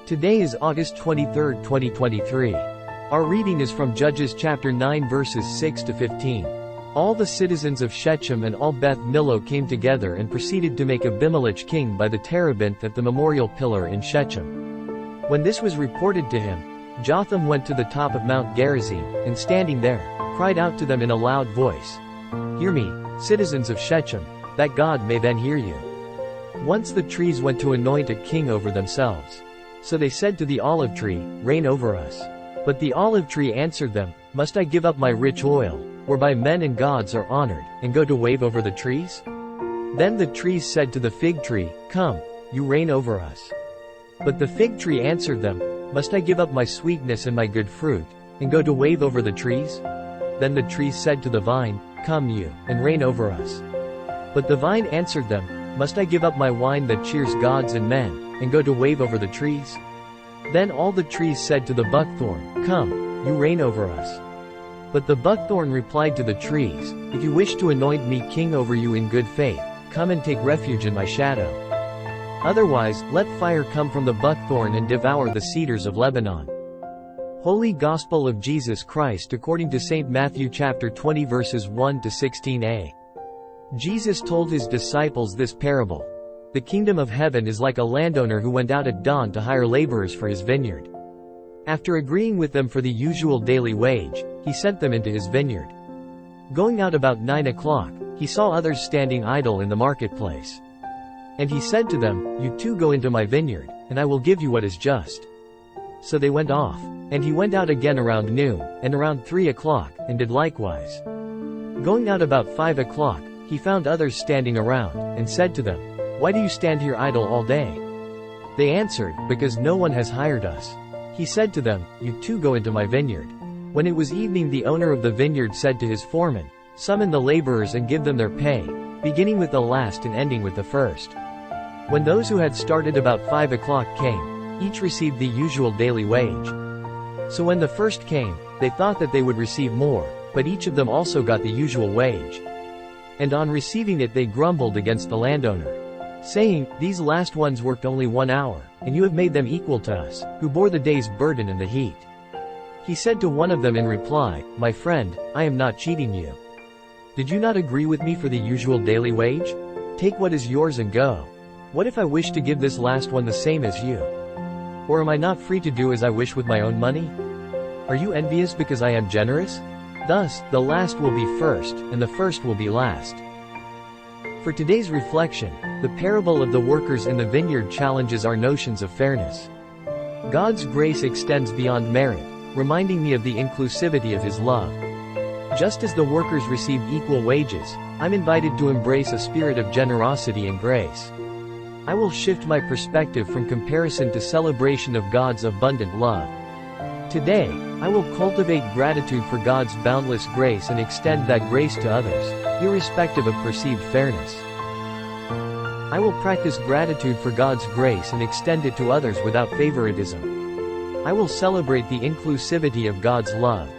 Today is August 23, 2023. Our reading is from Judges chapter 9 verses 6 to 15. All the citizens of Shechem and all Beth Millo came together and proceeded to make Abimelech king by the terebinth at the memorial pillar in Shechem. When this was reported to him, Jotham went to the top of Mount Gerizim, and standing there, cried out to them in a loud voice, "Hear me, citizens of Shechem, that God may then hear you." Once the trees went to anoint a king over themselves. So they said to the olive tree, "Reign over us." But the olive tree answered them, "Must I give up my rich oil, whereby men and gods are honored, and go to wave over the trees?" Then the trees said to the fig tree, "Come, you reign over us." But the fig tree answered them, "Must I give up my sweetness and my good fruit, and go to wave over the trees?" Then the trees said to the vine, "Come you, and reign over us." But the vine answered them, "Must I give up my wine that cheers gods and men, and go to wave over the trees?" Then all the trees said to the buckthorn, "Come, you reign over us." But the buckthorn replied to the trees, "If you wish to anoint me king over you in good faith, come and take refuge in my shadow. Otherwise, let fire come from the buckthorn and devour the cedars of Lebanon." Holy Gospel of Jesus Christ according to St. Matthew chapter 20 verses 1 to 16a. Jesus told his disciples this parable. The kingdom of heaven is like a landowner who went out at dawn to hire laborers for his vineyard. After agreeing with them for the usual daily wage, he sent them into his vineyard. Going out about 9 o'clock, he saw others standing idle in the marketplace. And he said to them, "You too go into my vineyard, and I will give you what is just." So they went off. And he went out again around noon, and around 3 o'clock, and did likewise. Going out about 5 o'clock, he found others standing around, and said to them, "Why do you stand here idle all day?" They answered, "Because no one has hired us." He said to them, "You too go into my vineyard." When it was evening, the owner of the vineyard said to his foreman, "Summon the laborers and give them their pay, beginning with the last and ending with the first." When those who had started about 5 o'clock came, each received the usual daily wage. So when the first came, they thought that they would receive more, but each of them also got the usual wage. And on receiving it they grumbled against the landowner, saying, "These last ones worked only 1 hour, and you have made them equal to us, who bore the day's burden and the heat." He said to one of them in reply, "My friend, I am not cheating you. Did you not agree with me for the usual daily wage? Take what is yours and go. What if I wish to give this last one the same as you? Or am I not free to do as I wish with my own money? Are you envious because I am generous? Thus, the last will be first, and the first will be last." For today's reflection, the parable of the workers in the vineyard challenges our notions of fairness. God's grace extends beyond merit, reminding me of the inclusivity of His love. Just as the workers received equal wages, I'm invited to embrace a spirit of generosity and grace. I will shift my perspective from comparison to celebration of God's abundant love. Today, I will cultivate gratitude for God's boundless grace and extend that grace to others, irrespective of perceived fairness. I will practice gratitude for God's grace and extend it to others without favoritism. I will celebrate the inclusivity of God's love,